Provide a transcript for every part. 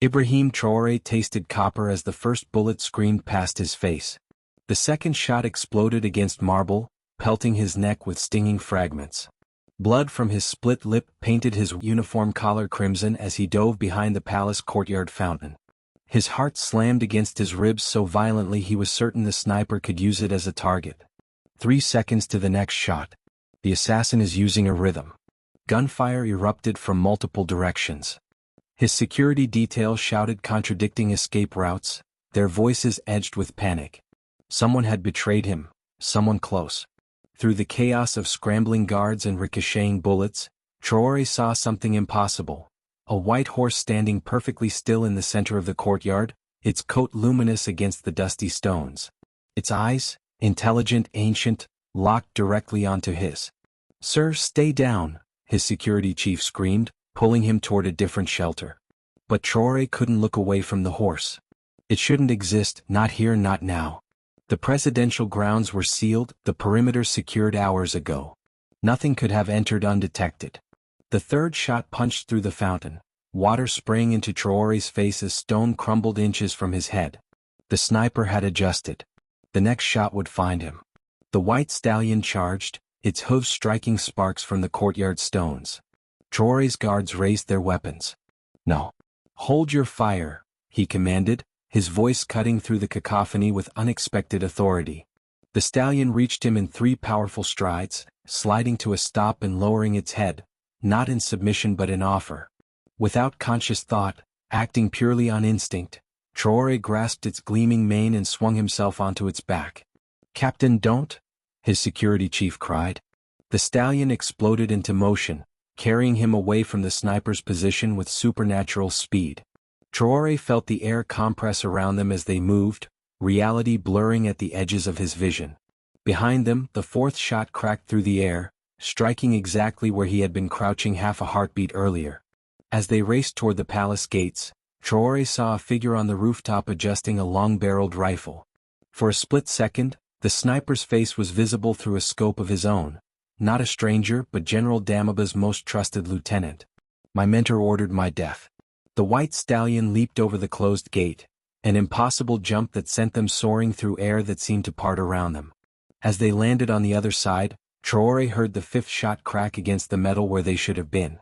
Ibrahim Traore tasted copper as the first bullet screamed past his face. The second shot exploded against marble, pelting his neck with stinging fragments. Blood from his split lip painted his uniform collar crimson as he dove behind the palace courtyard fountain. His heart slammed against his ribs so violently he was certain the sniper could use it as a target. 3 seconds to the next shot. The assassin is using a rhythm. Gunfire erupted from multiple directions. His security detail shouted contradicting escape routes, their voices edged with panic. Someone had betrayed him, someone close. Through the chaos of scrambling guards and ricocheting bullets, Traore saw something impossible. A white horse standing perfectly still in the center of the courtyard, its coat luminous against the dusty stones. Its eyes, intelligent, ancient, locked directly onto his. "Sir, stay down," his security chief screamed, pulling him toward a different shelter. But Traore couldn't look away from the horse. It shouldn't exist, not here, not now. The presidential grounds were sealed, the perimeter secured hours ago. Nothing could have entered undetected. The third shot punched through the fountain, water spraying into Traore's face as stone crumbled inches from his head. The sniper had adjusted. The next shot would find him. The white stallion charged, its hooves striking sparks from the courtyard stones. Traore's guards raised their weapons. "No. Hold your fire," he commanded, his voice cutting through the cacophony with unexpected authority. The stallion reached him in 3 powerful strides, sliding to a stop and lowering its head, not in submission but in offer. Without conscious thought, acting purely on instinct, Traore grasped its gleaming mane and swung himself onto its back. "Captain, don't!" his security chief cried. The stallion exploded into motion, carrying him away from the sniper's position with supernatural speed. Traore felt the air compress around them as they moved, reality blurring at the edges of his vision. Behind them, the fourth shot cracked through the air, striking exactly where he had been crouching half a heartbeat earlier. As they raced toward the palace gates, Traore saw a figure on the rooftop adjusting a long-barreled rifle. For a split second, the sniper's face was visible through a scope of his own. Not a stranger, but General Damiba's most trusted lieutenant. "My mentor ordered my death." The white stallion leaped over the closed gate, an impossible jump that sent them soaring through air that seemed to part around them. As they landed on the other side, Traore heard the 5th shot crack against the metal where they should have been.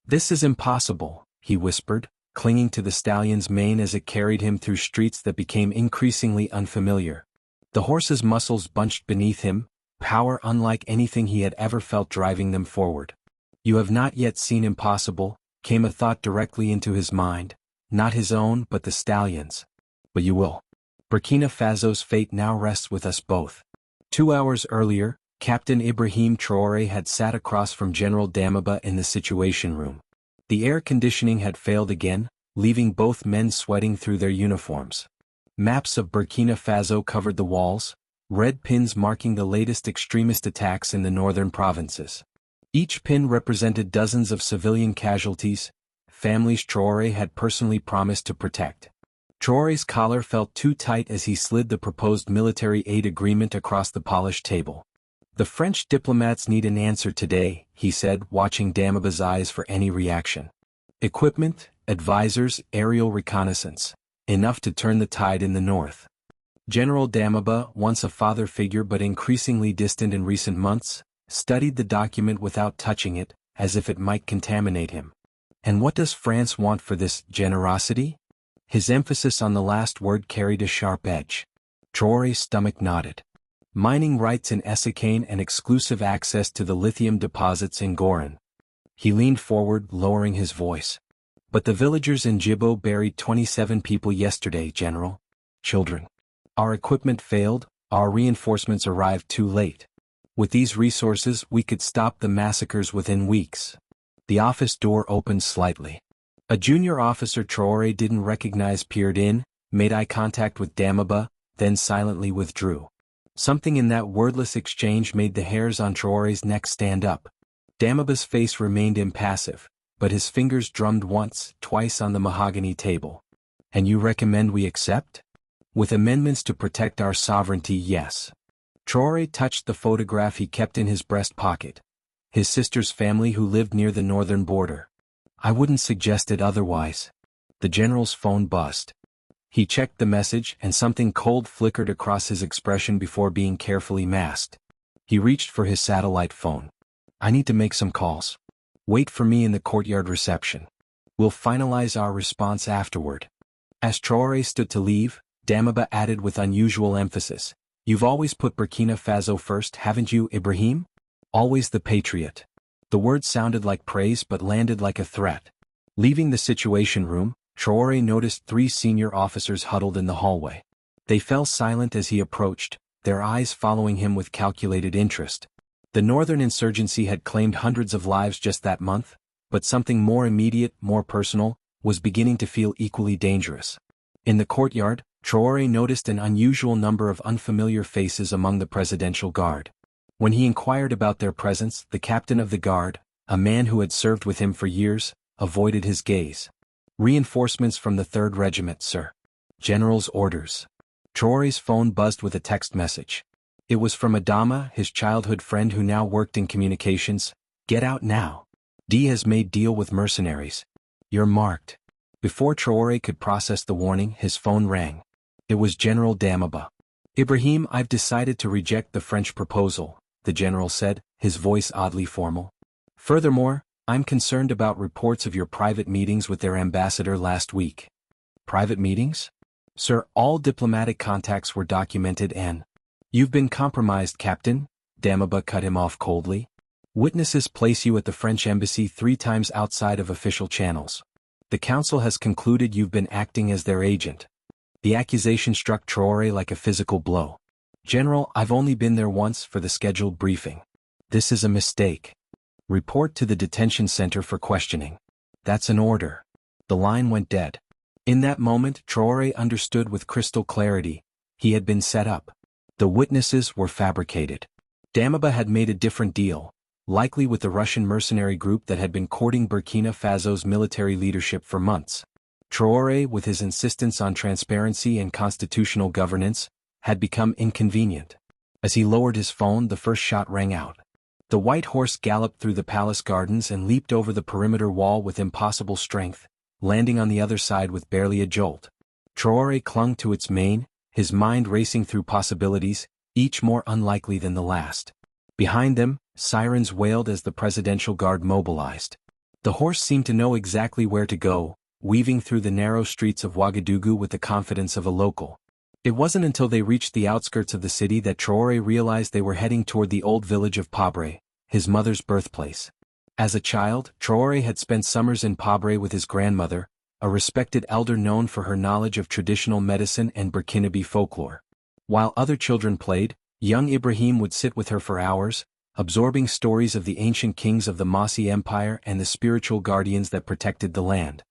"This is impossible," he whispered, clinging to the stallion's mane as it carried him through streets that became increasingly unfamiliar. The horse's muscles bunched beneath him, power unlike anything he had ever felt driving them forward. "You have not yet seen impossible," came a thought directly into his mind, not his own but the stallion's. "But you will. Burkina Faso's fate now rests with us both." 2 hours earlier, Captain Ibrahim Traore had sat across from General Damiba in the Situation Room. The air conditioning had failed again, leaving both men sweating through their uniforms. Maps of Burkina Faso covered the walls, red pins marking the latest extremist attacks in the northern provinces. Each pin represented dozens of civilian casualties, families Traore had personally promised to protect. Traore's collar felt too tight as he slid the proposed military aid agreement across the polished table. "The French diplomats need an answer today," he said, watching Damiba's eyes for any reaction. "Equipment, advisors, aerial reconnaissance. Enough to turn the tide in the north." General Damiba, once a father figure but increasingly distant in recent months, studied the document without touching it, as if it might contaminate him. "And what does France want for this generosity?" His emphasis on the last word carried a sharp edge. Traore's stomach nodded. "Mining rights in Essakane and exclusive access to the lithium deposits in Goran." He leaned forward, lowering his voice. "But the villagers in Djibo buried 27 people yesterday, General. Children. Our equipment failed, our reinforcements arrived too late. With these resources we could stop the massacres within weeks." The office door opened slightly. A junior officer Traore didn't recognize peered in, made eye contact with Damiba, then silently withdrew. Something in that wordless exchange made the hairs on Traore's neck stand up. Damiba's face remained impassive, but his fingers drummed once, twice on the mahogany table. "And you recommend we accept?" "With amendments to protect our sovereignty, yes." Traore touched the photograph he kept in his breast pocket. His sister's family who lived near the northern border. "I wouldn't suggest it otherwise." The general's phone buzzed. He checked the message and something cold flickered across his expression before being carefully masked. He reached for his satellite phone. I need to make some calls. Wait for me in the courtyard reception. We'll finalize our response afterward. As Traore stood to leave, Damiba added with unusual emphasis. You've always put Burkina Faso first, haven't you, Ibrahim? Always the patriot. The words sounded like praise but landed like a threat. Leaving the situation room, Traore noticed 3 senior officers huddled in the hallway. They fell silent as he approached, their eyes following him with calculated interest. The northern insurgency had claimed hundreds of lives just that month, but something more immediate, more personal, was beginning to feel equally dangerous. In the courtyard, Traore noticed an unusual number of unfamiliar faces among the presidential guard. When he inquired about their presence, the captain of the guard, a man who had served with him for years, avoided his gaze. Reinforcements from the 3rd Regiment, sir. General's orders. Traore's phone buzzed with a text message. It was from Adama, his childhood friend who now worked in communications. Get out now. D has made deal with mercenaries. You're marked. Before Traore could process the warning, his phone rang. It was General Damiba. Ibrahim, I've decided to reject the French proposal, the general said, his voice oddly formal. Furthermore, I'm concerned about reports of your private meetings with their ambassador last week. Private meetings? Sir, all diplomatic contacts were documented and... You've been compromised, Captain, Damiba cut him off coldly. Witnesses place you at the French embassy 3 times outside of official channels. The council has concluded you've been acting as their agent. The accusation struck Traore like a physical blow. General, I've only been there once for the scheduled briefing. This is a mistake. Report to the detention center for questioning. That's an order. The line went dead. In that moment, Traore understood with crystal clarity. He had been set up. The witnesses were fabricated. Damiba had made a different deal, likely with the Russian mercenary group that had been courting Burkina Faso's military leadership for months. Traore, with his insistence on transparency and constitutional governance, had become inconvenient. As he lowered his phone, the first shot rang out. The white horse galloped through the palace gardens and leaped over the perimeter wall with impossible strength, landing on the other side with barely a jolt. Traore clung to its mane, his mind racing through possibilities, each more unlikely than the last. Behind them, sirens wailed as the presidential guard mobilized. The horse seemed to know exactly where to go, weaving through the narrow streets of Ouagadougou with the confidence of a local. It wasn't until they reached the outskirts of the city that Traore realized they were heading toward the old village of Pabre, his mother's birthplace. As a child, Traore had spent summers in Pabre with his grandmother, a respected elder known for her knowledge of traditional medicine and Burkinabe folklore. While other children played, young Ibrahim would sit with her for hours, absorbing stories of the ancient kings of the Mossi Empire and the spiritual guardians that protected the land.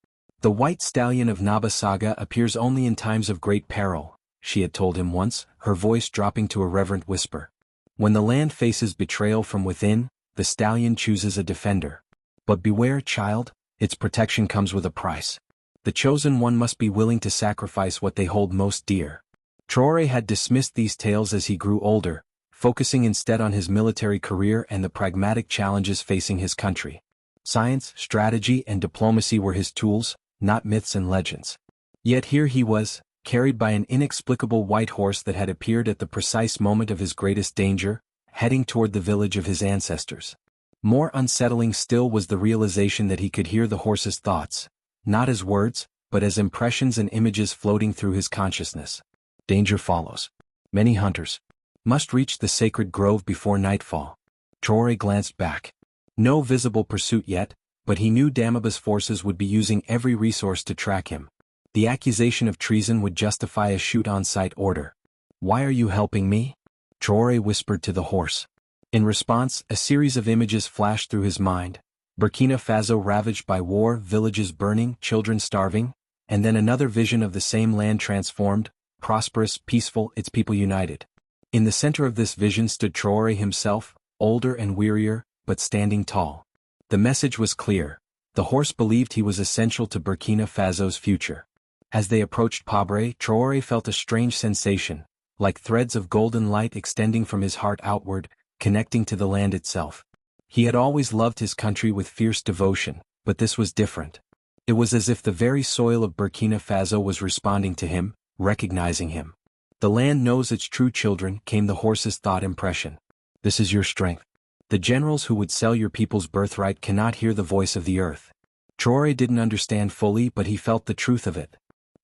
The white stallion of Naba Saga appears only in times of great peril, she had told him once, her voice dropping to a reverent whisper. When the land faces betrayal from within, the stallion chooses a defender. But beware, child, its protection comes with a price. The chosen one must be willing to sacrifice what they hold most dear. Traore had dismissed these tales as he grew older, focusing instead on his military career and the pragmatic challenges facing his country. Science, strategy, and diplomacy were his tools, not myths and legends. Yet here he was, carried by an inexplicable white horse that had appeared at the precise moment of his greatest danger, heading toward the village of his ancestors. More unsettling still was the realization that he could hear the horse's thoughts, not as words, but as impressions and images floating through his consciousness. Danger follows. Many hunters must reach the sacred grove before nightfall. Traore glanced back. No visible pursuit yet, but he knew Damiba's forces would be using every resource to track him. The accusation of treason would justify a shoot-on-sight order. Why are you helping me? Traore whispered to the horse. In response, a series of images flashed through his mind. Burkina Faso ravaged by war, villages burning, children starving, and then another vision of the same land transformed, prosperous, peaceful, its people united. In the center of this vision stood Traore himself, older and wearier, but standing tall. The message was clear. The horse believed he was essential to Burkina Faso's future. As they approached Pabre, Traore felt a strange sensation, like threads of golden light extending from his heart outward, connecting to the land itself. He had always loved his country with fierce devotion, but this was different. It was as if the very soil of Burkina Faso was responding to him, recognizing him. The land knows its true children, came the horse's thought impression. This is your strength. The generals who would sell your people's birthright cannot hear the voice of the earth. Traore didn't understand fully, but he felt the truth of it.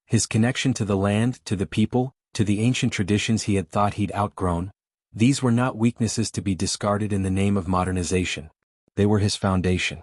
His connection to the land, to the people, to the ancient traditions he had thought he'd outgrown, these were not weaknesses to be discarded in the name of modernization. They were his foundation.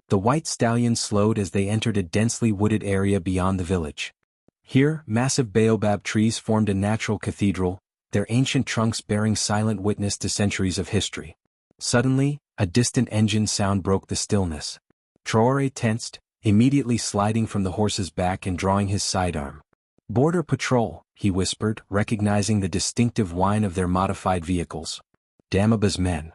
The white stallion slowed as they entered a densely wooded area beyond the village. Here, massive baobab trees formed a natural cathedral, their ancient trunks bearing silent witness to centuries of history. Suddenly, a distant engine sound broke the stillness. Traore tensed, immediately sliding from the horse's back and drawing his sidearm. "Border Patrol," he whispered, recognizing the distinctive whine of their modified vehicles. "Damiba's men.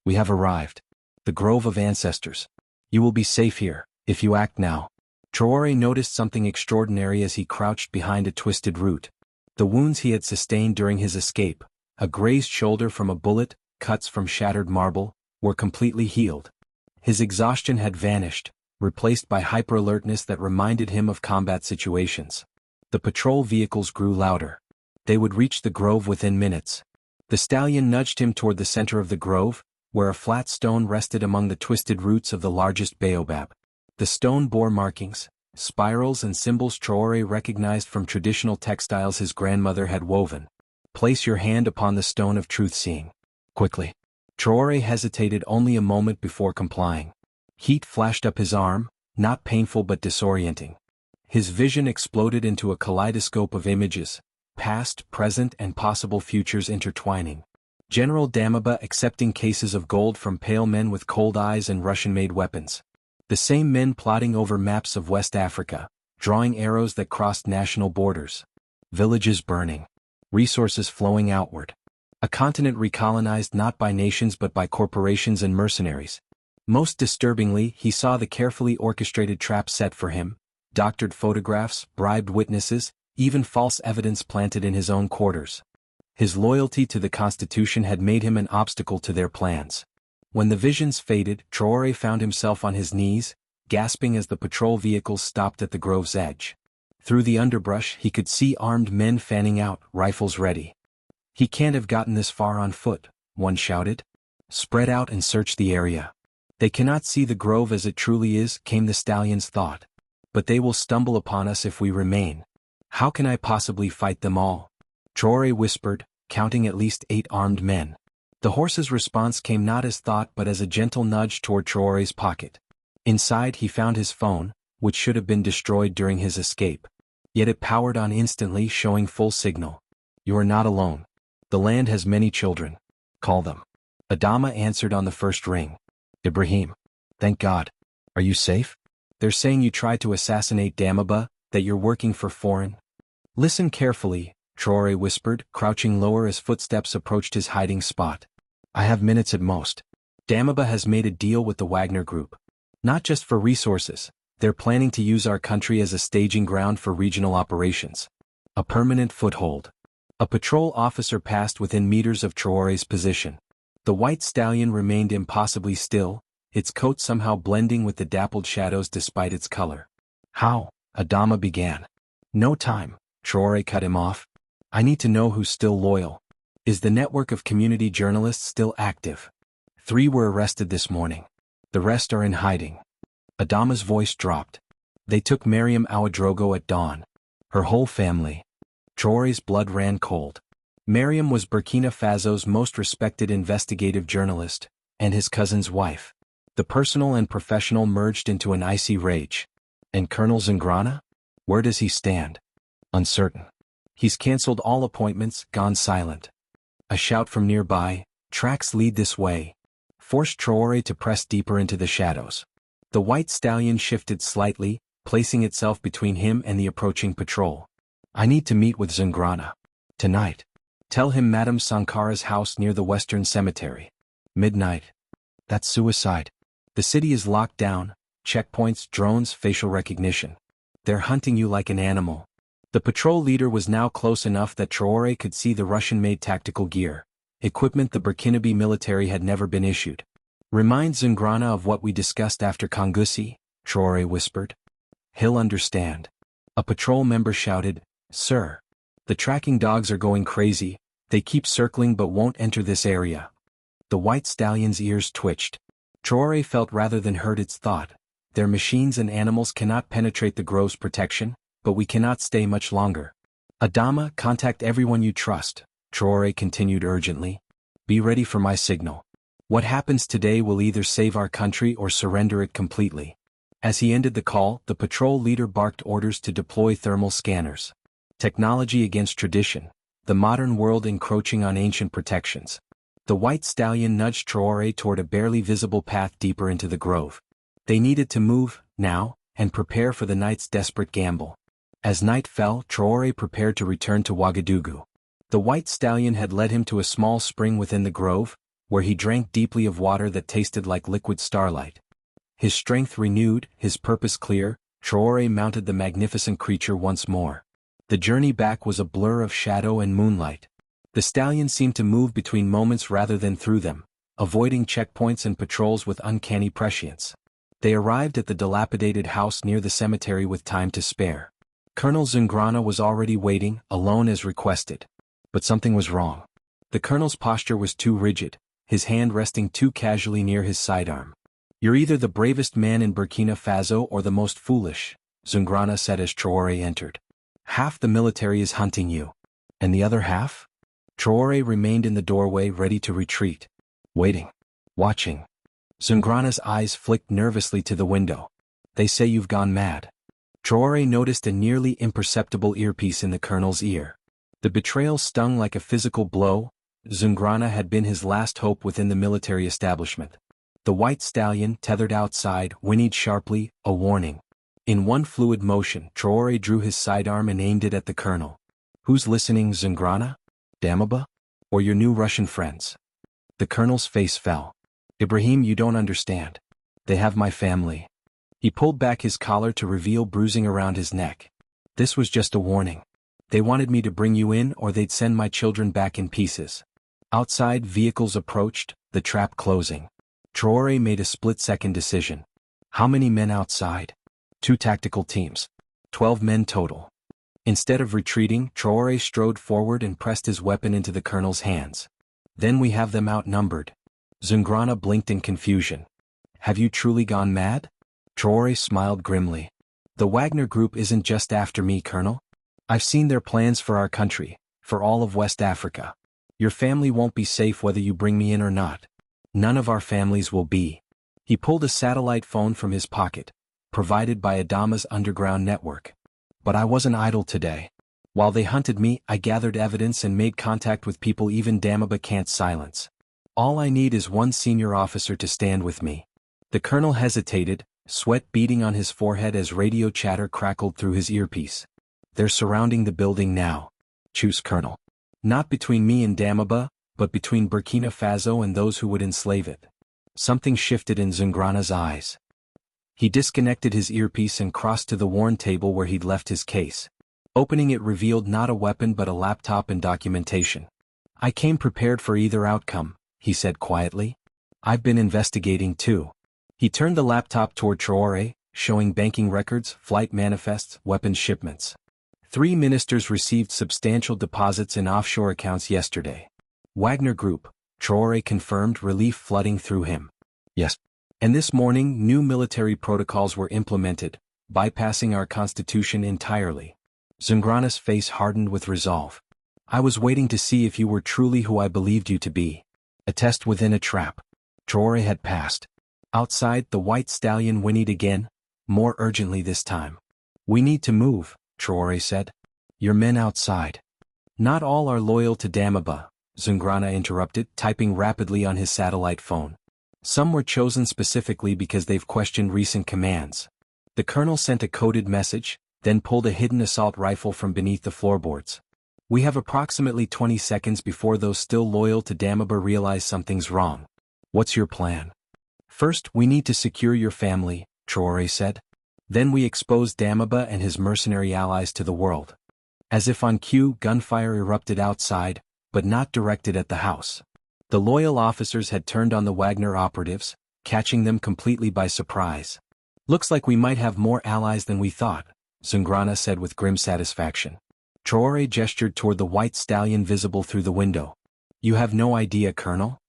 We have arrived. The Grove of Ancestors. You will be safe here, if you act now." Traore noticed something extraordinary as he crouched behind a twisted root. The wounds he had sustained during his escape, a grazed shoulder from a bullet, cuts from shattered marble, were completely healed. His exhaustion had vanished, replaced by hyper-alertness that reminded him of combat situations. The patrol vehicles grew louder. They would reach the grove within minutes. The stallion nudged him toward the center of the grove, where a flat stone rested among the twisted roots of the largest baobab. The stone bore markings, spirals and symbols Traore recognized from traditional textiles his grandmother had woven. "Place your hand upon the stone of truth-seeing. Quickly." Traore hesitated only a moment before complying. Heat flashed up his arm, not painful but disorienting. His vision exploded into a kaleidoscope of images, past, present and possible futures intertwining. General Damiba accepting cases of gold from pale men with cold eyes and Russian-made weapons. The same men plotting over maps of West Africa, drawing arrows that crossed national borders. Villages burning. Resources flowing outward. A continent recolonized not by nations but by corporations and mercenaries. Most disturbingly, he saw the carefully orchestrated trap set for him, doctored photographs, bribed witnesses, even false evidence planted in his own quarters. His loyalty to the Constitution had made him an obstacle to their plans. When the visions faded, Traore found himself on his knees, gasping as the patrol vehicles stopped at the grove's edge. Through the underbrush he could see armed men fanning out, rifles ready. "He can't have gotten this far on foot," one shouted. "Spread out and search the area. They cannot see the grove as it truly is," came the stallion's thought. "But they will stumble upon us if we remain. How can I possibly fight them all?" Traore whispered, counting at least 8 armed men. The horse's response came not as thought but as a gentle nudge toward Traore's pocket. Inside he found his phone, which should have been destroyed during his escape. Yet it powered on instantly, showing full signal. "You are not alone. The land has many children. Call them." Adama answered on the first ring. "Ibrahim. Thank God. Are you safe? They're saying you tried to assassinate Damiba, that you're working for foreign." "Listen carefully," Traore whispered, crouching lower as footsteps approached his hiding spot. "I have minutes at most. Damiba has made a deal with the Wagner Group. Not just for resources, they're planning to use our country as a staging ground for regional operations. A permanent foothold." A patrol officer passed within meters of Traore's position. The white stallion remained impossibly still, its coat somehow blending with the dappled shadows despite its color. "How?" Adama began. "No time," Traore cut him off. "I need to know who's still loyal. Is the network of community journalists still active? 3 were arrested this morning. The rest are in hiding." Adama's voice dropped. "They took Mariam Ouedraogo at dawn. Her whole family." Traore's blood ran cold. Mariam was Burkina Faso's most respected investigative journalist, and his cousin's wife. The personal and professional merged into an icy rage. "And Colonel Zingrana? Where does he stand?" "Uncertain. He's cancelled all appointments, gone silent." A shout from nearby, "Tracks lead this way," forced Traore to press deeper into the shadows. The white stallion shifted slightly, placing itself between him and the approaching patrol. "I need to meet with Zingrana. Tonight. Tell him Madame Sankara's house near the Western Cemetery. Midnight. That's suicide. The city is locked down, checkpoints, drones, facial recognition. They're hunting you like an animal." The patrol leader was now close enough that Traore could see the Russian-made tactical gear, equipment the Burkinabe military had never been issued. "Remind Zingrana of what we discussed after Kongusi," Traore whispered. He'll understand. A patrol member shouted, "Sir. The tracking dogs are going crazy, they keep circling but won't enter this area." The white stallion's ears twitched. Traore felt rather than heard its thought. Their machines and animals cannot penetrate the grove's protection, but we cannot stay much longer. Adama, contact everyone you trust, Traore continued urgently. Be ready for my signal. What happens today will either save our country or surrender it completely. As he ended the call, the patrol leader barked orders to deploy thermal scanners. Technology against tradition, the modern world encroaching on ancient protections. The white stallion nudged Traore toward a barely visible path deeper into the grove. They needed to move, now, and prepare for the night's desperate gamble. As night fell, Traore prepared to return to Ouagadougou. The white stallion had led him to a small spring within the grove, where he drank deeply of water that tasted like liquid starlight. His strength renewed, his purpose clear, Traore mounted the magnificent creature once more. The journey back was a blur of shadow and moonlight. The stallion seemed to move between moments rather than through them, avoiding checkpoints and patrols with uncanny prescience. They arrived at the dilapidated house near the cemetery with time to spare. Colonel Zungrana was already waiting, alone as requested. But something was wrong. The colonel's posture was too rigid, his hand resting too casually near his sidearm. You're either the bravest man in Burkina Faso or the most foolish, Zungrana said as Traore entered. Half the military is hunting you. And the other half? Traore remained in the doorway ready to retreat. Waiting. Watching. Zungrana's eyes flicked nervously to the window. They say you've gone mad. Traore noticed a nearly imperceptible earpiece in the colonel's ear. The betrayal stung like a physical blow. Zungrana had been his last hope within the military establishment. The white stallion, tethered outside, whinnied sharply, a warning. In one fluid motion, Traore drew his sidearm and aimed it at the colonel. Who's listening, Zungrana? Damaba? Or your new Russian friends? The colonel's face fell. Ibrahim, you don't understand. They have my family. He pulled back his collar to reveal bruising around his neck. This was just a warning. They wanted me to bring you in or they'd send my children back in pieces. Outside, vehicles approached, the trap closing. Traore made a split-second decision. How many men outside? 2 tactical teams. 12 men total. Instead of retreating, Traore strode forward and pressed his weapon into the colonel's hands. Then we have them outnumbered. Zungrana blinked in confusion. Have you truly gone mad? Traore smiled grimly. The Wagner group isn't just after me, Colonel. I've seen their plans for our country, for all of West Africa. Your family won't be safe whether you bring me in or not. None of our families will be. He pulled a satellite phone from his pocket, provided by Adama's underground network. But I wasn't idle today. While they hunted me, I gathered evidence and made contact with people even Damaba can't silence. All I need is one senior officer to stand with me. The colonel hesitated, sweat beading on his forehead as radio chatter crackled through his earpiece. They're surrounding the building now. Choose, Colonel. Not between me and Damaba, but between Burkina Faso and those who would enslave it. Something shifted in Zungrana's eyes. He disconnected his earpiece and crossed to the worn table where he'd left his case. Opening it revealed not a weapon but a laptop and documentation. I came prepared for either outcome, he said quietly. I've been investigating too. He turned the laptop toward Traore, showing banking records, flight manifests, weapons shipments. 3 ministers received substantial deposits in offshore accounts yesterday. Wagner Group, Traore confirmed, relief flooding through him. Yes. And this morning, new military protocols were implemented, bypassing our constitution entirely. Zungrana's face hardened with resolve. I was waiting to see if you were truly who I believed you to be. A test within a trap. Traore had passed. Outside, the white stallion whinnied again, more urgently this time. We need to move, Traore said. Your men outside. Not all are loyal to Damaba, Zungrana interrupted, typing rapidly on his satellite phone. Some were chosen specifically because they've questioned recent commands. The colonel sent a coded message, then pulled a hidden assault rifle from beneath the floorboards. We have approximately 20 seconds before those still loyal to Damaba realize something's wrong. What's your plan? First, we need to secure your family, Traore said. Then we expose Damaba and his mercenary allies to the world. As if on cue, gunfire erupted outside, but not directed at the house. The loyal officers had turned on the Wagner operatives, catching them completely by surprise. Looks like we might have more allies than we thought, Zungrana said with grim satisfaction. Traore gestured toward the white stallion visible through the window. You have no idea, Colonel?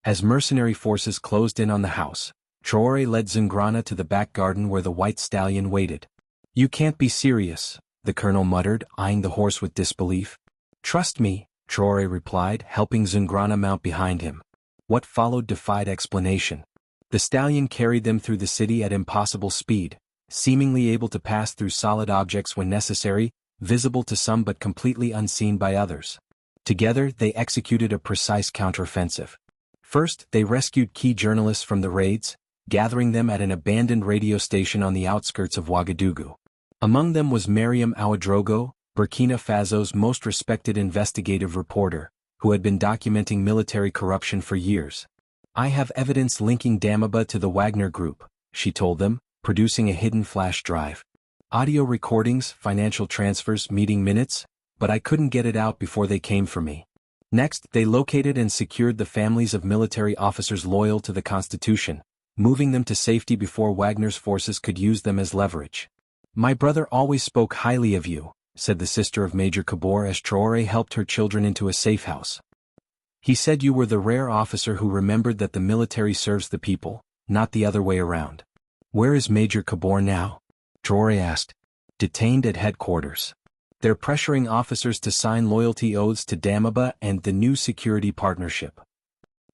As mercenary forces closed in on the house, Traore led Zungrana to the back garden where the white stallion waited. You can't be serious, the colonel muttered, eyeing the horse with disbelief. Trust me, Traore replied, helping Zungrana mount behind him. What followed defied explanation. The stallion carried them through the city at impossible speed, seemingly able to pass through solid objects when necessary, visible to some but completely unseen by others. Together they executed a precise counteroffensive. First, they rescued key journalists from the raids, gathering them at an abandoned radio station on the outskirts of Ouagadougou. Among them was Meriem Ouedraogo, Burkina Faso's most respected investigative reporter, who had been documenting military corruption for years. I have evidence linking Damiba to the Wagner Group, she told them, producing a hidden flash drive. Audio recordings, financial transfers, meeting minutes, but I couldn't get it out before they came for me. Next, they located and secured the families of military officers loyal to the Constitution, moving them to safety before Wagner's forces could use them as leverage. My brother always spoke highly of you, said the sister of Major Kabor as Traore helped her children into a safe house. He said you were the rare officer who remembered that the military serves the people, not the other way around. Where is Major Kabor now? Traore asked. Detained at headquarters. They're pressuring officers to sign loyalty oaths to Damiba and the new security partnership.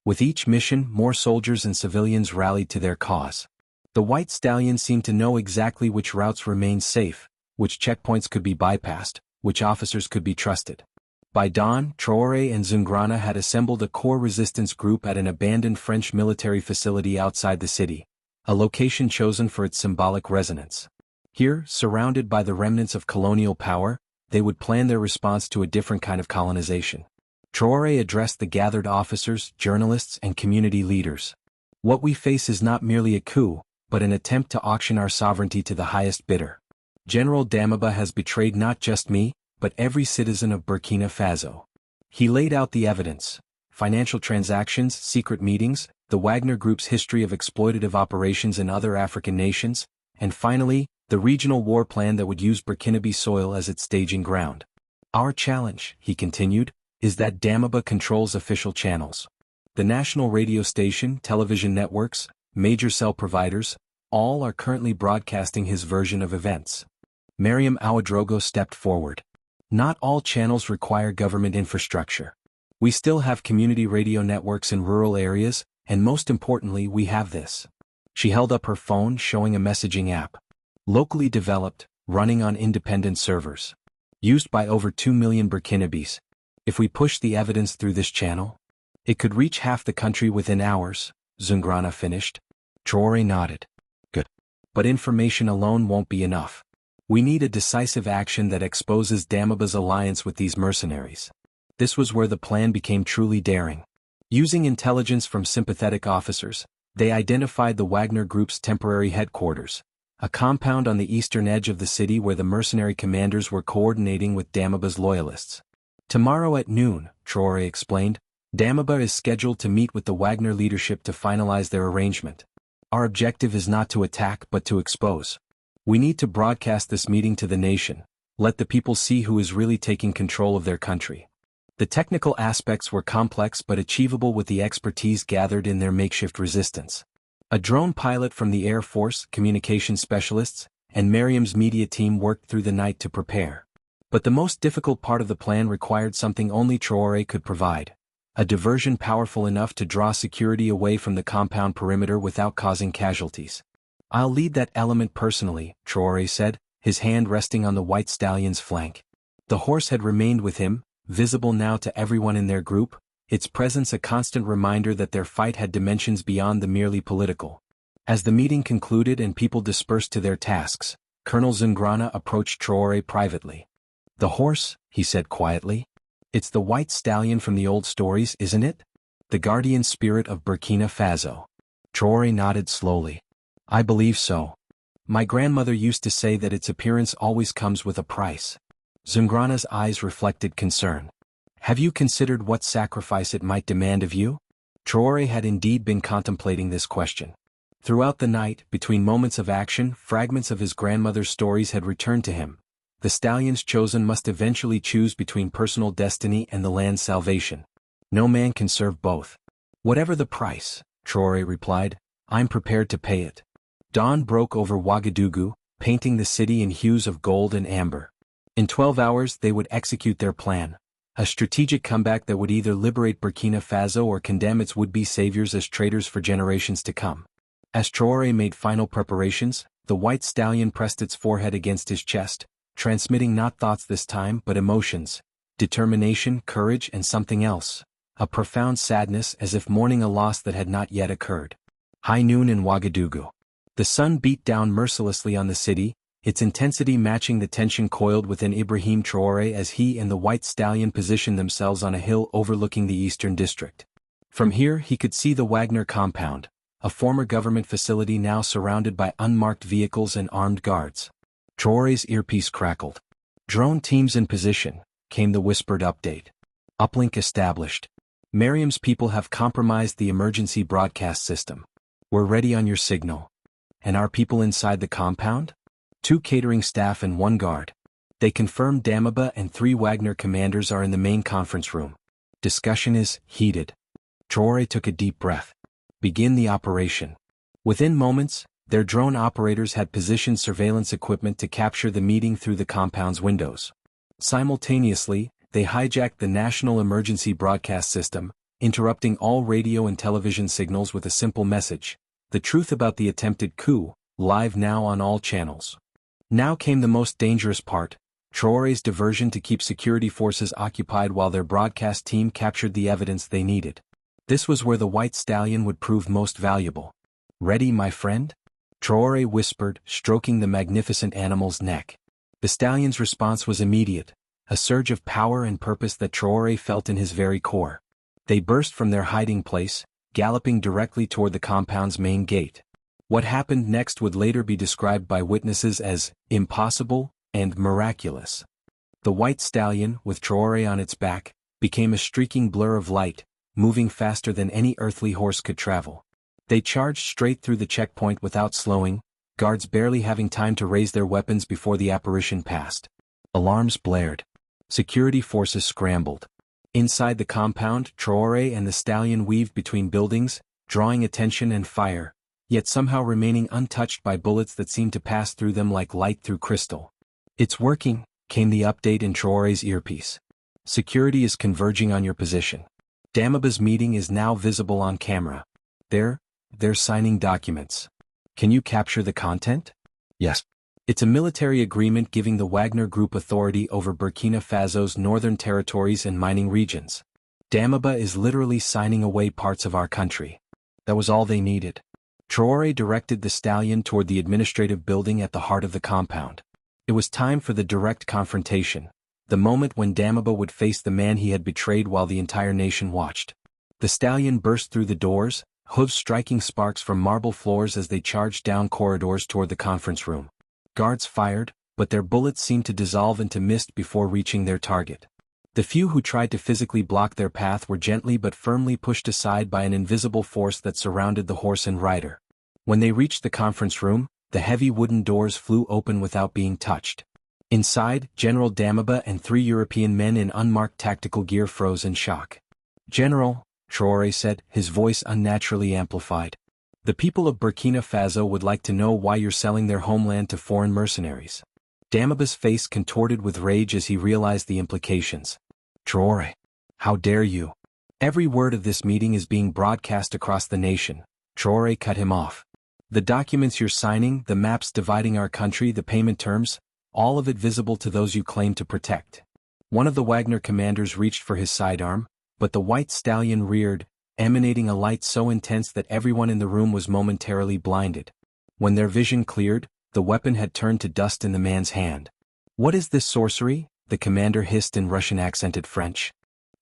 With each mission, more soldiers and civilians rallied to their cause. The white stallion seemed to know exactly which routes remained safe, which checkpoints could be bypassed, which officers could be trusted. By dawn, Traore and Zungrana had assembled a core resistance group at an abandoned French military facility outside the city, a location chosen for its symbolic resonance. Here, surrounded by the remnants of colonial power, they would plan their response to a different kind of colonization. Traore addressed the gathered officers, journalists, and community leaders. What we face is not merely a coup, but an attempt to auction our sovereignty to the highest bidder. General Damiba has betrayed not just me, but every citizen of Burkina Faso. He laid out the evidence: financial transactions, secret meetings, the Wagner Group's history of exploitative operations in other African nations, and finally, the regional war plan that would use Burkinabe soil as its staging ground. Our challenge, he continued, is that Damiba controls official channels. The national radio station, television networks, major cell providers, all are currently broadcasting his version of events. Meriem Ouedraogo stepped forward. Not all channels require government infrastructure. We still have community radio networks in rural areas, and most importantly we have this. She held up her phone showing a messaging app. Locally developed, running on independent servers. Used by over 2 million Burkinabes. If we push the evidence through this channel, it could reach half the country within hours, Zungrana finished. Traore nodded. Good. But information alone won't be enough. We need a decisive action that exposes Damiba's alliance with these mercenaries. This was where the plan became truly daring. Using intelligence from sympathetic officers, they identified the Wagner Group's temporary headquarters, a compound on the eastern edge of the city where the mercenary commanders were coordinating with Damiba's loyalists. Tomorrow at noon, Traore explained, Damiba is scheduled to meet with the Wagner leadership to finalize their arrangement. Our objective is not to attack but to expose. We need to broadcast this meeting to the nation, let the people see who is really taking control of their country. The technical aspects were complex but achievable with the expertise gathered in their makeshift resistance. A drone pilot from the Air Force, communication specialists, and Meriem's media team worked through the night to prepare. But the most difficult part of the plan required something only Traore could provide: a diversion powerful enough to draw security away from the compound perimeter without causing casualties. I'll lead that element personally, Traore said, his hand resting on the white stallion's flank. The horse had remained with him, visible now to everyone in their group, its presence a constant reminder that their fight had dimensions beyond the merely political. As the meeting concluded and people dispersed to their tasks, Colonel Zungrana approached Traore privately. The horse, he said quietly. It's the white stallion from the old stories, isn't it? The guardian spirit of Burkina Faso. Traore nodded slowly. I believe so. My grandmother used to say that its appearance always comes with a price. Zungrana's eyes reflected concern. Have you considered what sacrifice it might demand of you? Traore had indeed been contemplating this question. Throughout the night, between moments of action, fragments of his grandmother's stories had returned to him. The stallions chosen must eventually choose between personal destiny and the land's salvation. No man can serve both. Whatever the price, Traore replied, I'm prepared to pay it. Dawn broke over Ouagadougou, painting the city in hues of gold and amber. In 12 hours they would execute their plan. A strategic comeback that would either liberate Burkina Faso or condemn its would-be saviors as traitors for generations to come. As Traore made final preparations, the white stallion pressed its forehead against his chest, transmitting not thoughts this time but emotions, determination, courage, and something else, a profound sadness as if mourning a loss that had not yet occurred. High noon in Ouagadougou. The sun beat down mercilessly on the city, its intensity matching the tension coiled within Ibrahim Traore as he and the white stallion positioned themselves on a hill overlooking the eastern district. From here he could see the Wagner compound, a former government facility now surrounded by unmarked vehicles and armed guards. Traore's earpiece crackled. Drone teams in position, came the whispered update. Uplink established. Miriam's people have compromised the emergency broadcast system. We're ready on your signal. And our people inside the compound? 2 catering staff and 1 guard. They confirmed Damiba and 3 Wagner commanders are in the main conference room. Discussion is heated. Traore took a deep breath. Begin the operation. Within moments, their drone operators had positioned surveillance equipment to capture the meeting through the compound's windows. Simultaneously, they hijacked the national emergency broadcast system, interrupting all radio and television signals with a simple message: the truth about the attempted coup, live now on all channels. Now came the most dangerous part, Traore's diversion to keep security forces occupied while their broadcast team captured the evidence they needed. This was where the white stallion would prove most valuable. Ready, my friend? Traore whispered, stroking the magnificent animal's neck. The stallion's response was immediate, a surge of power and purpose that Traore felt in his very core. They burst from their hiding place, galloping directly toward the compound's main gate. What happened next would later be described by witnesses as impossible and miraculous. The white stallion, with Traore on its back, became a streaking blur of light, moving faster than any earthly horse could travel. They charged straight through the checkpoint without slowing, guards barely having time to raise their weapons before the apparition passed. Alarms blared. Security forces scrambled. Inside the compound, Traore and the stallion weaved between buildings, drawing attention and fire, yet somehow remaining untouched by bullets that seemed to pass through them like light through crystal. It's working, came the update in Traore's earpiece. Security is converging on your position. Damiba's meeting is now visible on camera. They're signing documents. Can you capture the content? Yes. It's a military agreement giving the Wagner Group authority over Burkina Faso's northern territories and mining regions. Damiba is literally signing away parts of our country. That was all they needed. Traore directed the stallion toward the administrative building at the heart of the compound. It was time for the direct confrontation, the moment when Damiba would face the man he had betrayed while the entire nation watched. The stallion burst through the doors, hooves striking sparks from marble floors as they charged down corridors toward the conference room. Guards fired, but their bullets seemed to dissolve into mist before reaching their target. The few who tried to physically block their path were gently but firmly pushed aside by an invisible force that surrounded the horse and rider. When they reached the conference room, the heavy wooden doors flew open without being touched. Inside, General Damiba and 3 European men in unmarked tactical gear froze in shock. General, Traore said, his voice unnaturally amplified. The people of Burkina Faso would like to know why you're selling their homeland to foreign mercenaries. Damiba's face contorted with rage as he realized the implications. Traore, how dare you? Every word of this meeting is being broadcast across the nation. Traore cut him off. The documents you're signing, the maps dividing our country, the payment terms, all of it visible to those you claim to protect. One of the Wagner commanders reached for his sidearm, but the white stallion reared, emanating a light so intense that everyone in the room was momentarily blinded. When their vision cleared, the weapon had turned to dust in the man's hand. What is this sorcery? The commander hissed in Russian-accented French.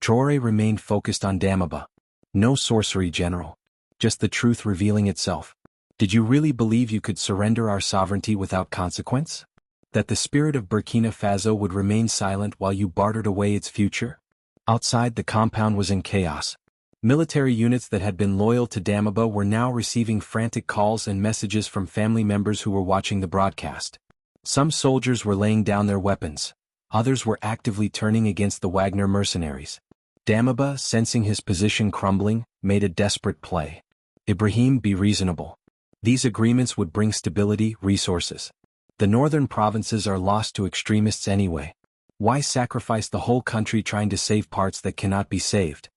Traore remained focused on Damiba. No sorcery, General. Just the truth revealing itself. Did you really believe you could surrender our sovereignty without consequence? That the spirit of Burkina Faso would remain silent while you bartered away its future? Outside, the compound was in chaos. Military units that had been loyal to Damaba were now receiving frantic calls and messages from family members who were watching the broadcast. Some soldiers were laying down their weapons, others were actively turning against the Wagner mercenaries. Damaba, sensing his position crumbling, made a desperate play. Ibrahim, be reasonable. These agreements would bring stability, resources. The northern provinces are lost to extremists anyway. Why sacrifice the whole country trying to save parts that cannot be saved?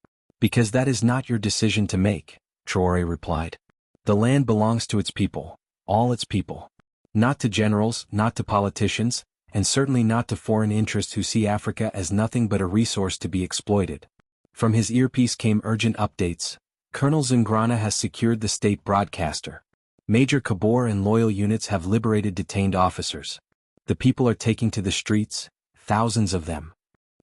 Because that is not your decision to make, Traore replied. The land belongs to its people, all its people. Not to generals, not to politicians, and certainly not to foreign interests who see Africa as nothing but a resource to be exploited. From his earpiece came urgent updates. Colonel Zingrana has secured the state broadcaster. Major Kabor and loyal units have liberated detained officers. The people are taking to the streets, thousands of them.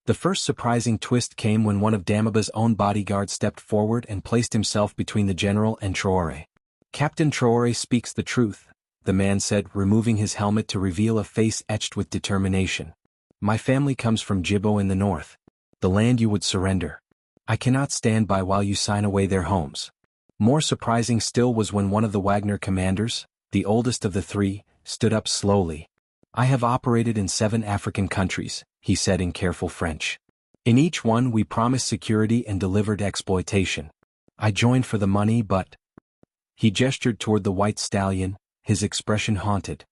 The first surprising twist came when one of Damaba's own bodyguards stepped forward and placed himself between the general and Traore. Captain Traore speaks the truth, the man said, removing his helmet to reveal a face etched with determination. My family comes from Djibo in the north. The land you would surrender. I cannot stand by while you sign away their homes. More surprising still was when one of the Wagner commanders, the oldest of the three, stood up slowly. I have operated in 7 African countries, he said in careful French. In each one we promised security and delivered exploitation. I joined for the money but... He gestured toward the white stallion, his expression haunted.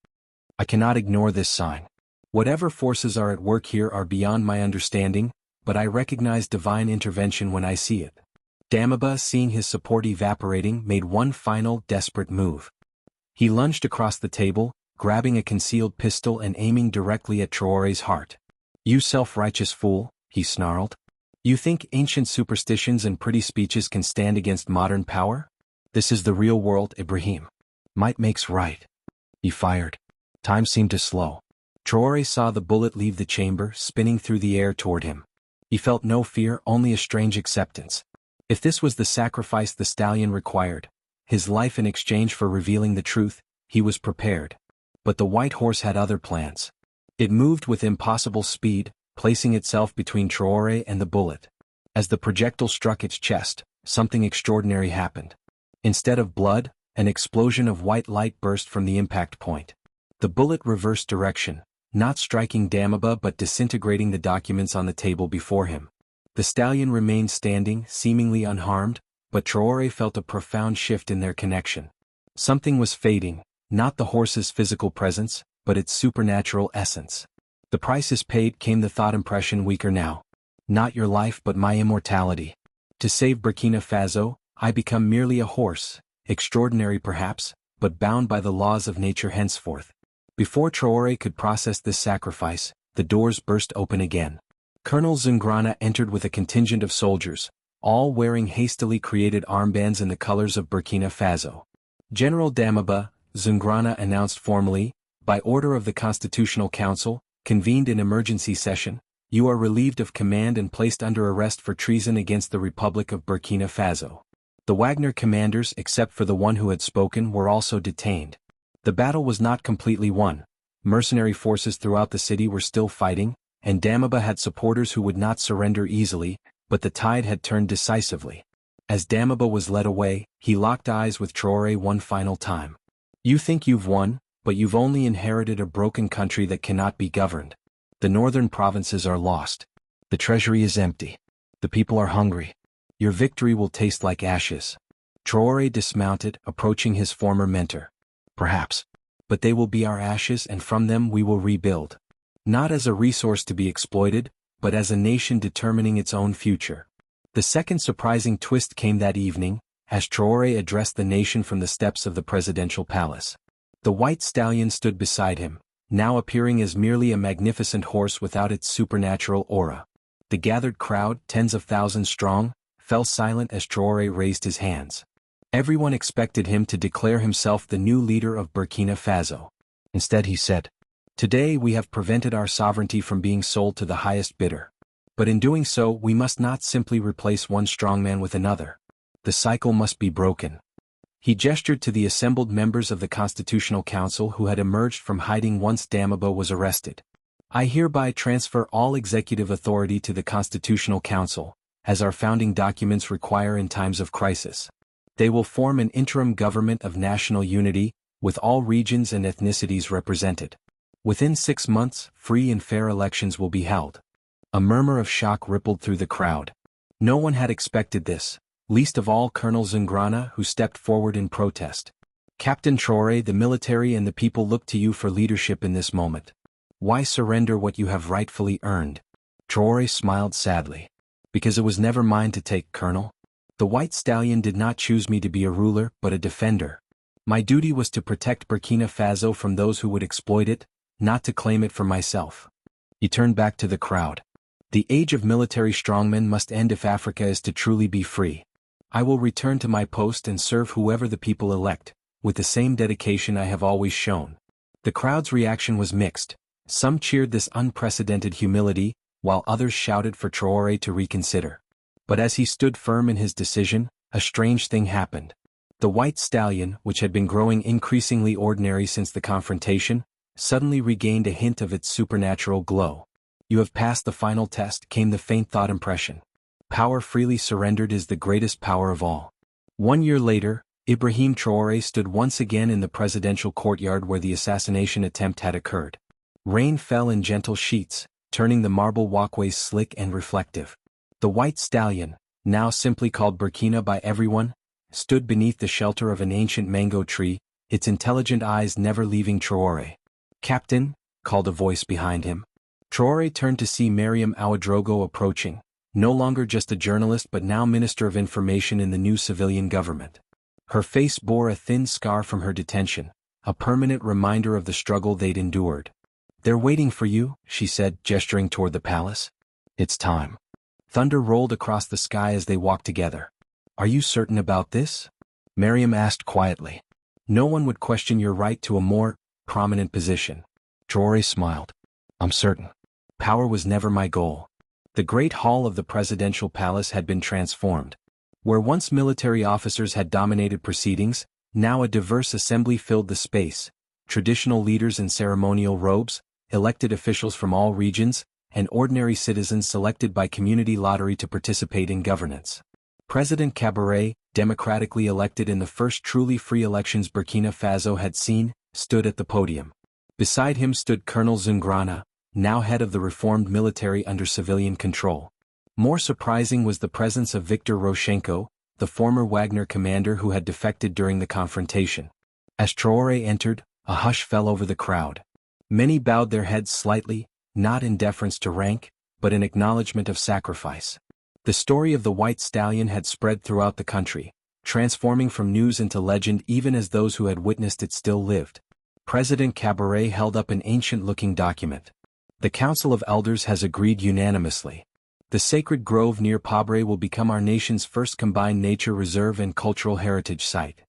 I cannot ignore this sign. Whatever forces are at work here are beyond my understanding, but I recognize divine intervention when I see it. Damaba, seeing his support evaporating, made one final, desperate move. He lunged across the table, grabbing a concealed pistol and aiming directly at Traore's heart. You self-righteous fool, he snarled. You think ancient superstitions and pretty speeches can stand against modern power? This is the real world, Ibrahim. Might makes right. He fired. Time seemed to slow. Traore saw the bullet leave the chamber, spinning through the air toward him. He felt no fear, only a strange acceptance. If this was the sacrifice the stallion required, his life in exchange for revealing the truth, he was prepared. But the white horse had other plans. It moved with impossible speed, placing itself between Traore and the bullet. As the projectile struck its chest, something extraordinary happened. Instead of blood, an explosion of white light burst from the impact point. The bullet reversed direction, not striking Damaba but disintegrating the documents on the table before him. The stallion remained standing, seemingly unharmed, but Traore felt a profound shift in their connection. Something was fading, not the horse's physical presence, but its supernatural essence. The price is paid, came the thought impression, weaker now. Not your life but my immortality. To save Burkina Faso, I become merely a horse, extraordinary perhaps, but bound by the laws of nature henceforth. Before Traore could process this sacrifice, the doors burst open again. Colonel Zingrana entered with a contingent of soldiers, all wearing hastily created armbands in the colors of Burkina Faso. General Damaba, Zingrana announced formally, by order of the Constitutional Council, convened in emergency session, you are relieved of command and placed under arrest for treason against the Republic of Burkina Faso. The Wagner commanders, except for the one who had spoken, were also detained. The battle was not completely won. Mercenary forces throughout the city were still fighting, and Damaba had supporters who would not surrender easily, but the tide had turned decisively. As Damaba was led away, he locked eyes with Traore one final time. You think you've won, but you've only inherited a broken country that cannot be governed. The northern provinces are lost. The treasury is empty. The people are hungry. Your victory will taste like ashes. Traore dismounted, approaching his former mentor. Perhaps. But they will be our ashes, and from them we will rebuild. Not as a resource to be exploited, but as a nation determining its own future. The second surprising twist came that evening, as Traore addressed the nation from the steps of the presidential palace. The white stallion stood beside him, now appearing as merely a magnificent horse without its supernatural aura. The gathered crowd, tens of thousands strong, fell silent as Traore raised his hands. Everyone expected him to declare himself the new leader of Burkina Faso. Instead he said, Today we have prevented our sovereignty from being sold to the highest bidder. But in doing so we must not simply replace one strongman with another. The cycle must be broken. He gestured to the assembled members of the Constitutional Council who had emerged from hiding once Damaba was arrested. I hereby transfer all executive authority to the Constitutional Council, as our founding documents require in times of crisis. They will form an interim government of national unity, with all regions and ethnicities represented. Within 6 months, free and fair elections will be held. A murmur of shock rippled through the crowd. No one had expected this, least of all Colonel Zungrana, who stepped forward in protest. Captain Traore, the military and the people look to you for leadership in this moment. Why surrender what you have rightfully earned? Traore smiled sadly. Because it was never mine to take, Colonel. The white stallion did not choose me to be a ruler, but a defender. My duty was to protect Burkina Faso from those who would exploit it, not to claim it for myself. He turned back to the crowd. The age of military strongmen must end if Africa is to truly be free. I will return to my post and serve whoever the people elect, with the same dedication I have always shown. The crowd's reaction was mixed. Some cheered this unprecedented humility, while others shouted for Traore to reconsider. But as he stood firm in his decision, a strange thing happened. The white stallion, which had been growing increasingly ordinary since the confrontation, suddenly regained a hint of its supernatural glow. You have passed the final test, came the faint thought impression. Power freely surrendered is the greatest power of all. 1 year later, Ibrahim Traore stood once again in the presidential courtyard where the assassination attempt had occurred. Rain fell in gentle sheets, turning the marble walkways slick and reflective. The white stallion, now simply called Burkina by everyone, stood beneath the shelter of an ancient mango tree, its intelligent eyes never leaving Traore. "Captain," called a voice behind him. Traore turned to see Mariam Ouedraogo approaching, no longer just a journalist but now Minister of Information in the new civilian government. Her face bore a thin scar from her detention, a permanent reminder of the struggle they'd endured. "They're waiting for you," she said, gesturing toward the palace. "It's time." Thunder rolled across the sky as they walked together. "Are you certain about this?" Mariam asked quietly. "No one would question your right to a more prominent position." Traore smiled. "I'm certain. Power was never my goal." The great hall of the presidential palace had been transformed. Where once military officers had dominated proceedings, now a diverse assembly filled the space, traditional leaders in ceremonial robes, elected officials from all regions, and ordinary citizens selected by community lottery to participate in governance. President Kaboré, democratically elected in the first truly free elections Burkina Faso had seen, stood at the podium. Beside him stood Colonel Zungrana, now head of the reformed military under civilian control. More surprising was the presence of Viktor Roshenko, the former Wagner commander who had defected during the confrontation. As Traore entered, a hush fell over the crowd. Many bowed their heads slightly, not in deference to rank, but in acknowledgement of sacrifice. The story of the white stallion had spread throughout the country, transforming from news into legend even as those who had witnessed it still lived. President Kaboré held up an ancient-looking document. "The Council of Elders has agreed unanimously. The sacred grove near Pabre will become our nation's first combined nature reserve and cultural heritage site."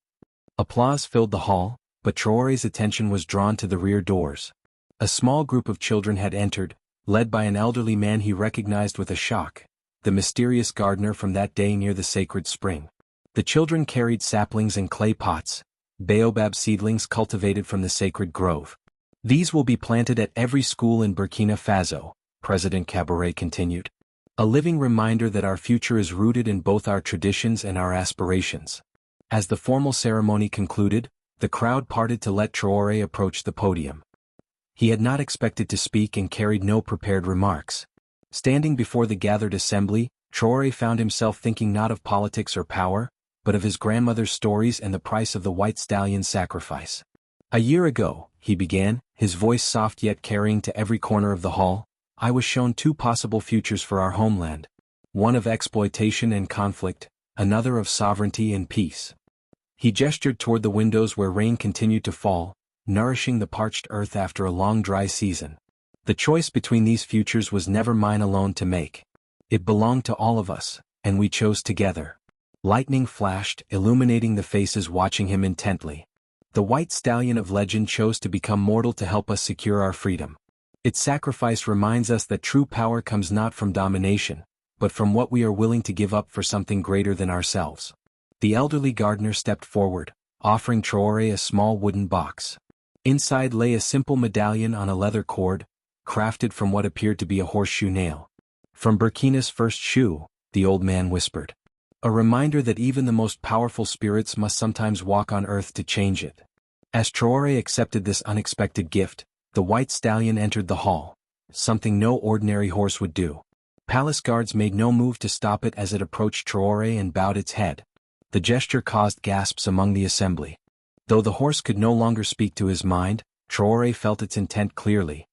Applause filled the hall, but Traore's attention was drawn to the rear doors. A small group of children had entered, led by an elderly man he recognized with a shock, the mysterious gardener from that day near the sacred spring. The children carried saplings and clay pots, baobab seedlings cultivated from the sacred grove. "These will be planted at every school in Burkina Faso," President Kaboré continued. "A living reminder that our future is rooted in both our traditions and our aspirations." As the formal ceremony concluded, the crowd parted to let Traore approach the podium. He had not expected to speak and carried no prepared remarks. Standing before the gathered assembly, Traore found himself thinking not of politics or power, but of his grandmother's stories and the price of the white stallion's sacrifice. "A year ago," he began, his voice soft yet carrying to every corner of the hall, "I was shown two possible futures for our homeland. One of exploitation and conflict, another of sovereignty and peace." He gestured toward the windows where rain continued to fall, nourishing the parched earth after a long dry season. "The choice between these futures was never mine alone to make. It belonged to all of us, and we chose together." Lightning flashed, illuminating the faces watching him intently. The white stallion of legend chose to become mortal to help us secure our freedom. Its sacrifice reminds us that true power comes not from domination, but from what we are willing to give up for something greater than ourselves. The elderly gardener stepped forward, offering Traore a small wooden box. Inside lay a simple medallion on a leather cord, crafted from what appeared to be a horseshoe nail. "From Burkina's first shoe," the old man whispered. A reminder that even the most powerful spirits must sometimes walk on earth to change it. As Traore accepted this unexpected gift, the white stallion entered the hall, something no ordinary horse would do. Palace guards made no move to stop it as it approached Traore and bowed its head. The gesture caused gasps among the assembly. Though the horse could no longer speak to his mind, Traore felt its intent clearly.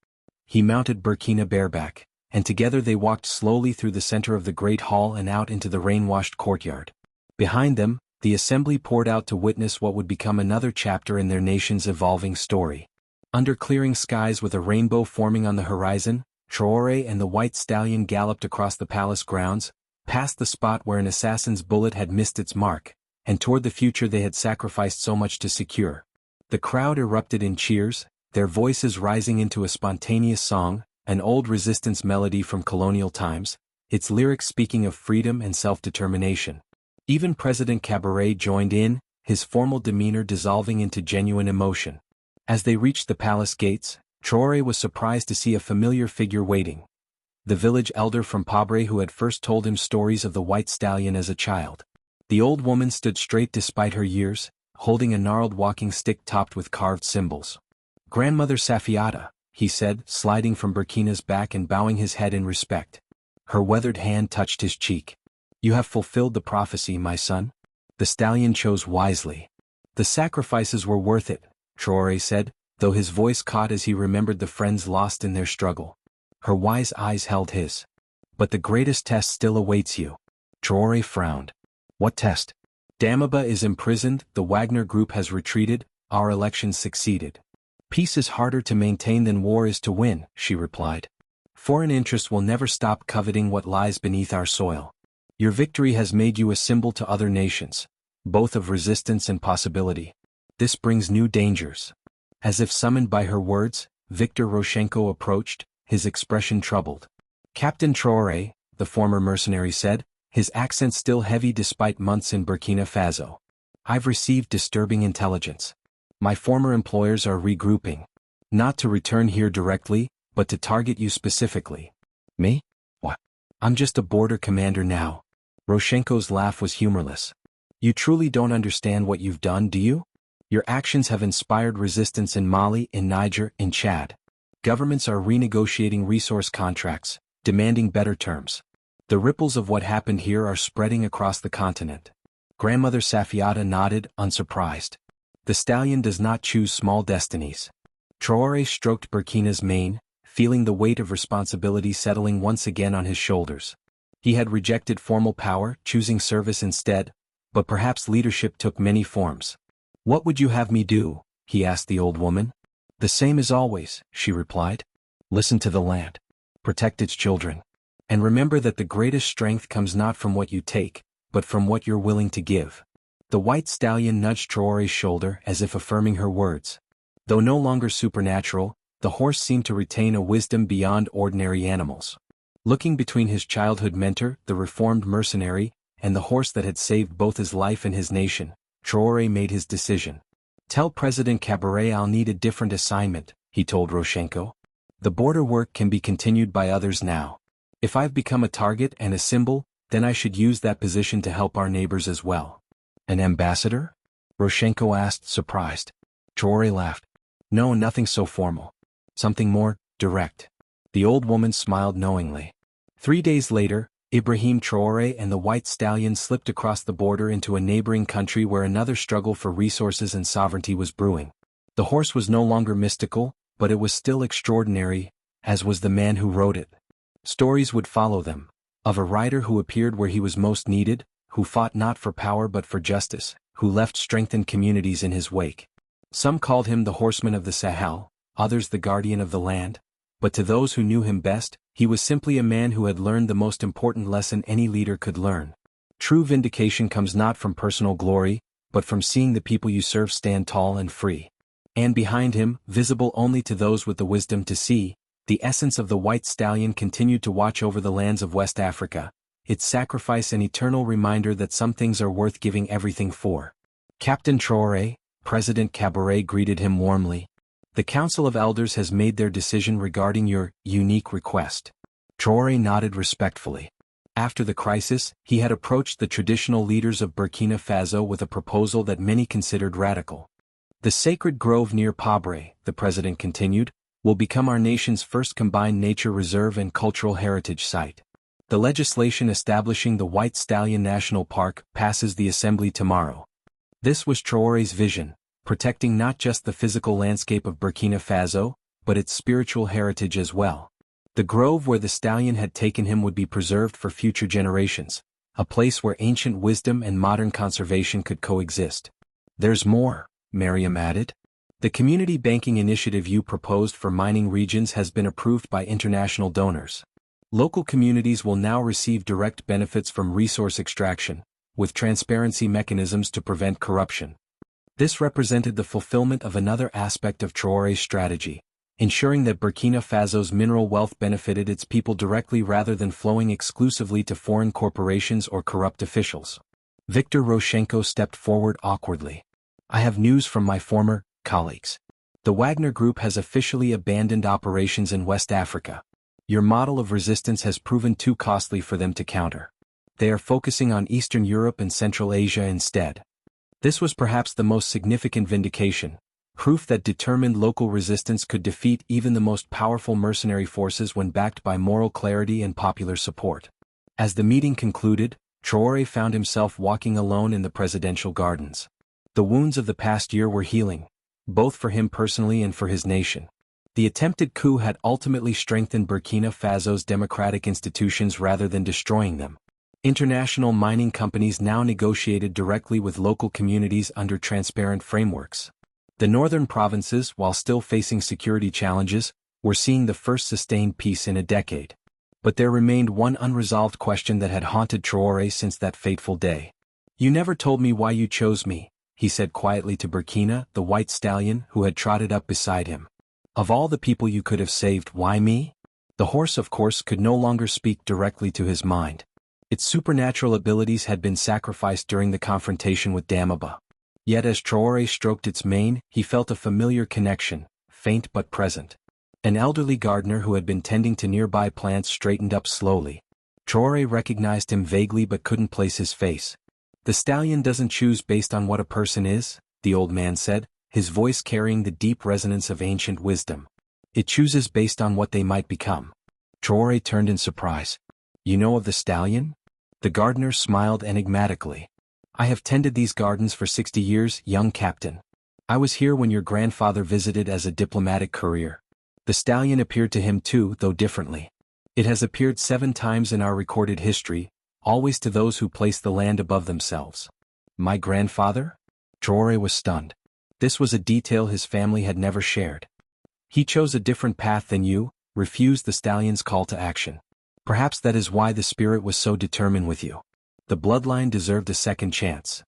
He mounted Burkina bareback, and together they walked slowly through the center of the great hall and out into the rain-washed courtyard. Behind them, the assembly poured out to witness what would become another chapter in their nation's evolving story. Under clearing skies with a rainbow forming on the horizon, Traore and the white stallion galloped across the palace grounds, past the spot where an assassin's bullet had missed its mark, and toward the future they had sacrificed so much to secure. The crowd erupted in cheers, their voices rising into a spontaneous song, an old resistance melody from colonial times, its lyrics speaking of freedom and self-determination. Even President Cabaret joined in, his formal demeanor dissolving into genuine emotion. As they reached the palace gates, Traore was surprised to see a familiar figure waiting. The village elder from Pabre who had first told him stories of the white stallion as a child. The old woman stood straight despite her years, holding a gnarled walking stick topped with carved symbols. "Grandmother Safiata," he said, sliding from Burkina's back and bowing his head in respect. Her weathered hand touched his cheek. "You have fulfilled the prophecy, my son." The stallion chose wisely. "The sacrifices were worth it," Traore said, though his voice caught as he remembered the friends lost in their struggle. Her wise eyes held his. "But the greatest test still awaits you." Traore frowned. "What test?" "Damaba is imprisoned, the Wagner group has retreated, our elections succeeded." "Peace is harder to maintain than war is to win," she replied. "Foreign interests will never stop coveting what lies beneath our soil. Your victory has made you a symbol to other nations, both of resistance and possibility. This brings new dangers." As if summoned by her words, Viktor Roshenko approached, his expression troubled. "Captain Traore," the former mercenary said, his accent still heavy despite months in Burkina Faso. "I've received disturbing intelligence. My former employers are regrouping. Not to return here directly, but to target you specifically." "Me? What? I'm just a border commander now." Roshenko's laugh was humorless. "You truly don't understand what you've done, do you? Your actions have inspired resistance in Mali, in Niger, in Chad. Governments are renegotiating resource contracts, demanding better terms. The ripples of what happened here are spreading across the continent." Grandmother Safiata nodded, unsurprised. The stallion does not choose small destinies. Traore stroked Burkina's mane, feeling the weight of responsibility settling once again on his shoulders. He had rejected formal power, choosing service instead, but perhaps leadership took many forms. "What would you have me do?" he asked the old woman. "The same as always," she replied. "Listen to the land. Protect its children. And remember that the greatest strength comes not from what you take, but from what you're willing to give." The white stallion nudged Traore's shoulder as if affirming her words. Though no longer supernatural, the horse seemed to retain a wisdom beyond ordinary animals. Looking between his childhood mentor, the reformed mercenary, and the horse that had saved both his life and his nation, Traore made his decision. "Tell President Cabaret I'll need a different assignment," he told Roshenko. "The border work can be continued by others now. If I've become a target and a symbol, then I should use that position to help our neighbors as well." "An ambassador?" Roshenko asked, surprised. Traore laughed. "No, nothing so formal. Something more direct." The old woman smiled knowingly. 3 days later, Ibrahim Traore and the white stallion slipped across the border into a neighboring country where another struggle for resources and sovereignty was brewing. The horse was no longer mystical, but it was still extraordinary, as was the man who rode it. Stories would follow them, of a rider who appeared where he was most needed, who fought not for power but for justice, who left strengthened communities in his wake. Some called him the horseman of the Sahel, others the guardian of the land, but to those who knew him best, he was simply a man who had learned the most important lesson any leader could learn. True vindication comes not from personal glory, but from seeing the people you serve stand tall and free. And behind him, visible only to those with the wisdom to see, the essence of the white stallion continued to watch over the lands of West Africa, its sacrifice an eternal reminder that some things are worth giving everything for. "Captain Traore," President Cabaret greeted him warmly. "The Council of Elders has made their decision regarding your unique request." Traore nodded respectfully. After the crisis, he had approached the traditional leaders of Burkina Faso with a proposal that many considered radical. The sacred grove near Pabre, the president continued, will become our nation's first combined nature reserve and cultural heritage site. The legislation establishing the White Stallion National Park passes the assembly tomorrow. This was Traore's vision, protecting not just the physical landscape of Burkina Faso, but its spiritual heritage as well. The grove where the stallion had taken him would be preserved for future generations, a place where ancient wisdom and modern conservation could coexist. There's more, Miriam added. The community banking initiative you proposed for mining regions has been approved by international donors. Local communities will now receive direct benefits from resource extraction, with transparency mechanisms to prevent corruption. This represented the fulfillment of another aspect of Traore's strategy, ensuring that Burkina Faso's mineral wealth benefited its people directly rather than flowing exclusively to foreign corporations or corrupt officials. Viktor Roshenko stepped forward awkwardly. I have news from my former colleagues. The Wagner Group has officially abandoned operations in West Africa. Your model of resistance has proven too costly for them to counter. They are focusing on Eastern Europe and Central Asia instead. This was perhaps the most significant vindication, proof that determined local resistance could defeat even the most powerful mercenary forces when backed by moral clarity and popular support. As the meeting concluded, Traore found himself walking alone in the presidential gardens. The wounds of the past year were healing, both for him personally and for his nation. The attempted coup had ultimately strengthened Burkina Faso's democratic institutions rather than destroying them. International mining companies now negotiated directly with local communities under transparent frameworks. The northern provinces, while still facing security challenges, were seeing the first sustained peace in a decade. But there remained one unresolved question that had haunted Traore since that fateful day. You never told me why you chose me, he said quietly to Burkina, the white stallion who had trotted up beside him. Of all the people you could have saved, why me? The horse, of course, could no longer speak directly to his mind. Its supernatural abilities had been sacrificed during the confrontation with Damaba. Yet as Traore stroked its mane, he felt a familiar connection, faint but present. An elderly gardener who had been tending to nearby plants straightened up slowly. Traore recognized him vaguely but couldn't place his face. The stallion doesn't choose based on what a person is, the old man said, his voice carrying the deep resonance of ancient wisdom. It chooses based on what they might become. Traore turned in surprise. You know of the stallion? The gardener smiled enigmatically. I have tended these gardens for 60 years, young captain. I was here when your grandfather visited as a diplomatic courier. The stallion appeared to him too, though differently. It has appeared 7 times in our recorded history, always to those who place the land above themselves. My grandfather? Traore was stunned. This was a detail his family had never shared. He chose a different path than you, refused the stallion's call to action. Perhaps that is why the spirit was so determined with you. The bloodline deserved a second chance.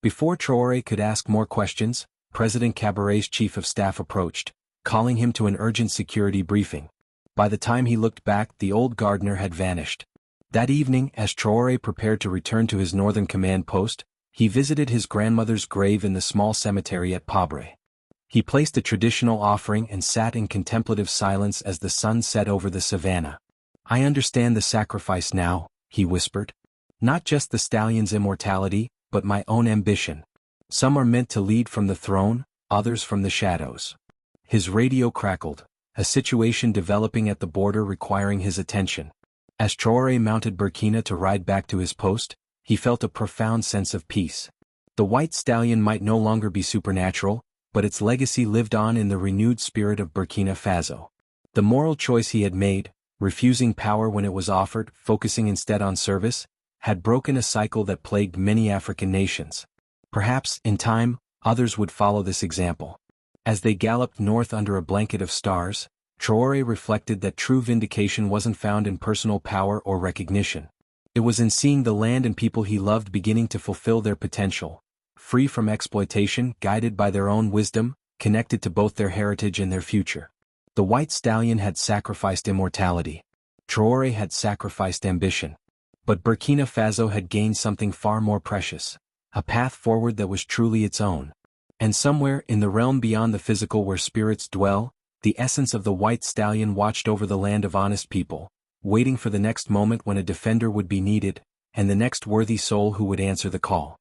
Before Traore could ask more questions, President Kabore's chief of staff approached, calling him to an urgent security briefing. By the time he looked back, the old gardener had vanished. That evening, as Traore prepared to return to his northern command post, he visited his grandmother's grave in the small cemetery at Pabre. He placed a traditional offering and sat in contemplative silence as the sun set over the savannah. I understand the sacrifice now, he whispered. Not just the stallion's immortality, but my own ambition. Some are meant to lead from the throne, others from the shadows. His radio crackled, a situation developing at the border requiring his attention. As Traore mounted Burkina to ride back to his post, he felt a profound sense of peace. The white stallion might no longer be supernatural, but its legacy lived on in the renewed spirit of Burkina Faso. The moral choice he had made, refusing power when it was offered, focusing instead on service, had broken a cycle that plagued many African nations. Perhaps, in time, others would follow this example. As they galloped north under a blanket of stars, Traore reflected that true vindication wasn't found in personal power or recognition. It was in seeing the land and people he loved beginning to fulfill their potential, free from exploitation, guided by their own wisdom, connected to both their heritage and their future. The white stallion had sacrificed immortality. Traore had sacrificed ambition. But Burkina Faso had gained something far more precious, a path forward that was truly its own. And somewhere in the realm beyond the physical where spirits dwell, the essence of the white stallion watched over the land of honest people, waiting for the next moment when a defender would be needed, and the next worthy soul who would answer the call.